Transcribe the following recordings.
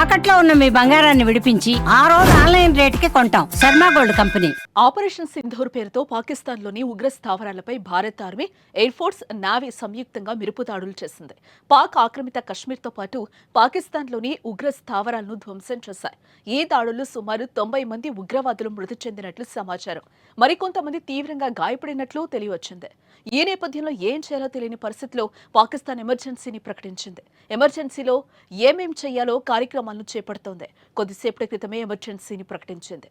తాకట్లో ఉన్న మీ బంగారాన్ని విడిపించి ఆ రోజు ఆన్లైన్ రేటుకి కొంటాం. Sharma gold company. Operation Sindoor పేరుతో పాకిస్తాన్లోని ఉగ్ర స్థావరాలపై Bharat army, air force, navy సంయుక్తంగా మెరుపు దాడులు చేసింది. పాక్ ఆక్రమిత కశ్మీర్తో పాటు పాకిస్తాన్లోని ఉగ్ర స్థావరాలను ధ్వంసం చేశాయి. ఈ దాడుల్లో సుమారు 90 మంది ఉగ్రవాదులు మృతి చెందినట్లు సమాచారం. మరికొంతమంది తీవ్రంగా గాయపడినట్లు తెలియవచ్చింది. ఈ నేపథ్యంలో ఏం చేయాలో తెలియని పరిస్థితిలో పాకిస్తాన్ ఎమర్జెన్సీని ప్రకటించింది. ఎమర్జెన్సీలో ఏమేం చేయాలో కార్యక్రమాలను చేపడుతోంది. కొద్దిసేపటి క్రితమే ఎమర్జెన్సీని ప్రకటించింది.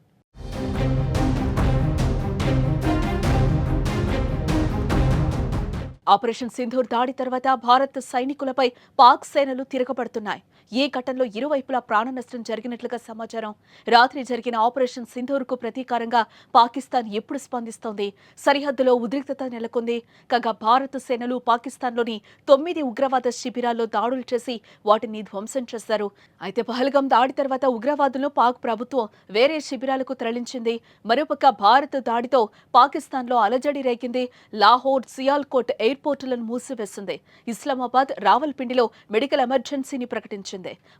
ఆపరేషన్ సింధూర్ దాడి తర్వాత భారత్ సైనికులపై పాక్ సేనలు తిరగబడుతున్నాయి. ఈ ఘటనలో ఇరువైపులా ప్రాణ నష్టం జరిగినట్లుగా సమాచారం. రాత్రి జరిగిన ఆపరేషన్ సింధూర్కు ప్రతీకారంగా పాకిస్తాన్ ఎప్పుడు స్పందిస్తోంది? సరిహద్దులో ఉద్రిక్తత నెలకొంది. కాగా భారత సేనలు పాకిస్తాన్లోని 9 ఉగ్రవాద శిబిరాల్లో దాడులు చేసి వాటిని ధ్వంసం చేశారు. అయితే పహల్గాం దాడి తర్వాత ఉగ్రవాదులను పాక్ ప్రభుత్వం వేరే శిబిరాలకు తరలించింది. మరోపక్క భారత్ దాడితో పాకిస్తాన్లో అలజడి రేగింది. లాహోర్, సియాల్కోట్ ఎయిర్పోర్టులను మూసివేసింది. ఇస్లామాబాద్, రావల్పిండిలో మెడికల్ ఎమర్జెన్సీని ప్రకటించింది.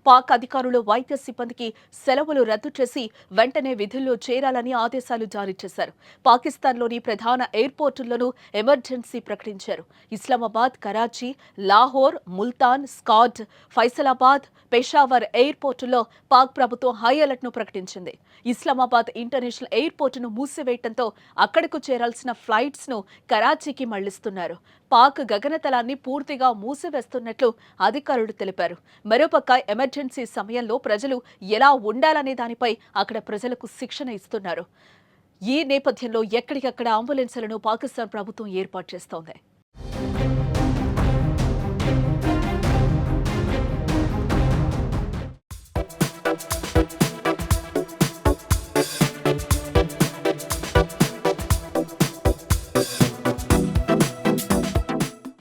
పాక్ అధికారులు వైద్య సిబ్బందికి సెలవులు రద్దు చేసి వెంటనే విధుల్లో చేరాలని ఆదేశాలు జారీ చేశారు. పాకిస్తాన్లోని ప్రధాన ఎయిర్పోర్టుల్లోనూ ఎమర్జెన్సీ ప్రకటించారు. ఇస్లామాబాద్, కరాచీ, లాహోర్, ముల్తాన్, స్కాడ్, ఫైసలాబాద్, పెషావర్ ఎయిర్పోర్టుల్లో పాక్ ప్రభుత్వం హై అలర్ట్ ను ప్రకటించింది. ఇస్లామాబాద్ ఇంటర్నేషనల్ ఎయిర్పోర్టును మూసివేయడంతో అక్కడకు చేరాల్సిన ఫ్లైట్స్ ను కరాచీకి మళ్లిస్తున్నారు. పాక్ గగనతలాన్ని పూర్తిగా మూసివేస్తున్నట్లు అధికారులు తెలిపారు. మరోపక్క ఎమర్జెన్సీ సమయంలో ప్రజలు ఎలా ఉండాలనే దానిపై అక్కడ ప్రజలకు శిక్షణ ఇస్తున్నారు. ఈ నేపథ్యంలో ఎక్కడికక్కడ అంబులెన్సులను పాకిస్తాన్ ప్రభుత్వం ఏర్పాటు చేస్తోంది.